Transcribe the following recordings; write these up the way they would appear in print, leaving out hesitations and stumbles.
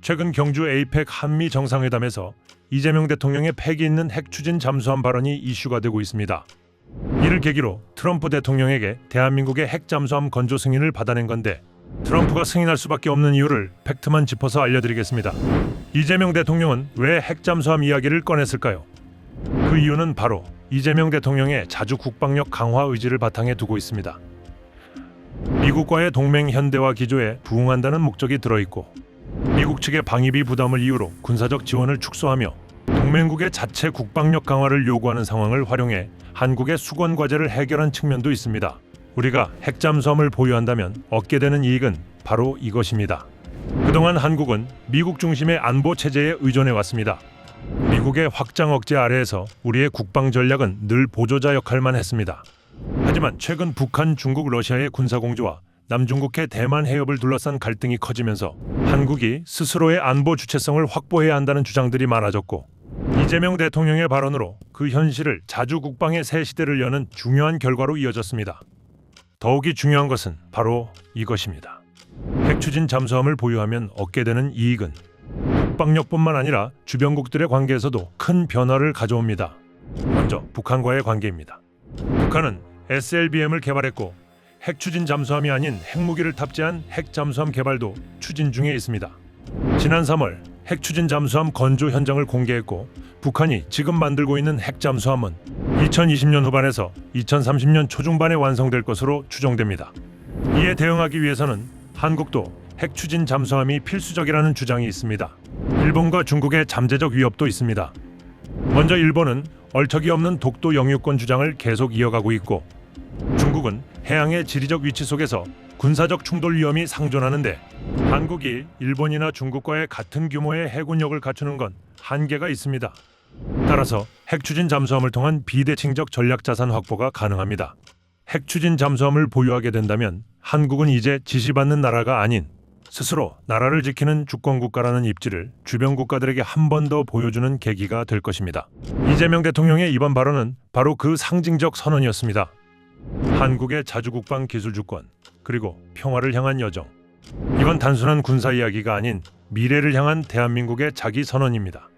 최근 경주 에이펙 한미 정상회담에서 이재명 대통령의 패기 있는 핵 추진 잠수함 발언이 이슈가 되고 있습니다. 이를 계기로 트럼프 대통령에게 대한민국의 핵 잠수함 건조 승인을 받아낸 건데, 트럼프가 승인할 수밖에 없는 이유를 팩트만 짚어서 알려드리겠습니다. 이재명 대통령은 왜 핵 잠수함 이야기를 꺼냈을까요? 그 이유는 바로 이재명 대통령의 자주 국방력 강화 의지를 바탕에 두고 있습니다. 미국과의 동맹 현대화 기조에 부응한다는 목적이 들어있고, 미국 측의 방위비 부담을 이유로 군사적 지원을 축소하며 동맹국의 자체 국방력 강화를 요구하는 상황을 활용해 한국의 수권 과제를 해결한 측면도 있습니다. 우리가 핵잠수함을 보유한다면 얻게 되는 이익은 바로 이것입니다. 그동안 한국은 미국 중심의 안보 체제에 의존해 왔습니다. 미국의 확장 억제 아래에서 우리의 국방 전략은 늘 보조자 역할만 했습니다. 하지만 최근 북한, 중국, 러시아의 군사공조와 남중국해 대만 해협을 둘러싼 갈등이 커지면서 한국이 스스로의 안보 주체성을 확보해야 한다는 주장들이 많아졌고, 이재명 대통령의 발언으로 그 현실을 자주 국방의 새 시대를 여는 중요한 결과로 이어졌습니다. 더욱이 중요한 것은 바로 이것입니다. 핵 추진 잠수함을 보유하면 얻게 되는 이익은 국방력뿐만 아니라 주변국들의 관계에서도 큰 변화를 가져옵니다. 먼저 북한과의 관계입니다. 북한은 SLBM을 개발했고, 핵 추진 잠수함이 아닌 핵무기를 탑재한 핵 잠수함 개발도 추진 중에 있습니다. 지난 3월 핵 추진 잠수함 건조 현장을 공개했고, 북한이 지금 만들고 있는 핵 잠수함은 2020년 후반에서 2030년 초중반에 완성될 것으로 추정됩니다. 이에 대응하기 위해서는 한국도 핵 추진 잠수함이 필수적이라는 주장이 있습니다. 일본과 중국의 잠재적 위협도 있습니다. 먼저 일본은 얼척이 없는 독도 영유권 주장을 계속 이어가고 있고, 중국은 해양의 지리적 위치 속에서 군사적 충돌 위험이 상존하는데, 한국이 일본이나 중국과의 같은 규모의 해군력을 갖추는 건 한계가 있습니다. 따라서 핵 추진 잠수함을 통한 비대칭적 전략 자산 확보가 가능합니다. 핵 추진 잠수함을 보유하게 된다면 한국은 이제 지시받는 나라가 아닌 스스로 나라를 지키는 주권국가라는 입지를 주변 국가들에게 한 번 더 보여주는 계기가 될 것입니다. 이재명 대통령의 이번 발언은 바로 그 상징적 선언이었습니다. 한국의 자주국방 기술주권, 그리고 평화를 향한 여정. 이건 단순한 군사 이야기가 아닌 미래를 향한 대한민국의 자기 선언입니다.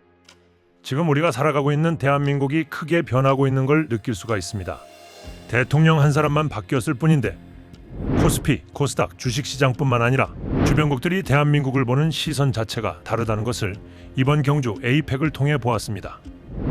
지금 우리가 살아가고 있는 대한민국이 크게 변하고 있는 걸 느낄 수가 있습니다. 대통령 한 사람만 바뀌었을 뿐인데, 코스피, 코스닥, 주식시장뿐만 아니라 주변국들이 대한민국을 보는 시선 자체가 다르다는 것을 이번 경주 에이펙을 통해 보았습니다.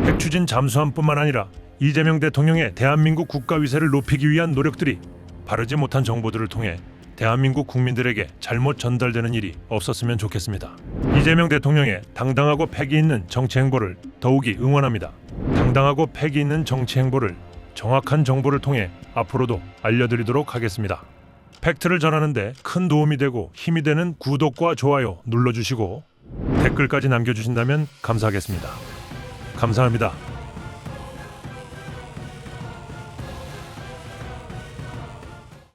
핵 추진 잠수함뿐만 아니라 이재명 대통령의 대한민국 국가 위세를 높이기 위한 노력들이 바르지 못한 정보들을 통해 대한민국 국민들에게 잘못 전달되는 일이 없었으면 좋겠습니다. 이재명 대통령의 당당하고 패기 있는 정치 행보를 더욱이 응원합니다. 당당하고 패기 있는 정치 행보를 정확한 정보를 통해 앞으로도 알려드리도록 하겠습니다. 팩트를 전하는데 큰 도움이 되고 힘이 되는 구독과 좋아요 눌러주시고 댓글까지 남겨주신다면 감사하겠습니다. 감사합니다.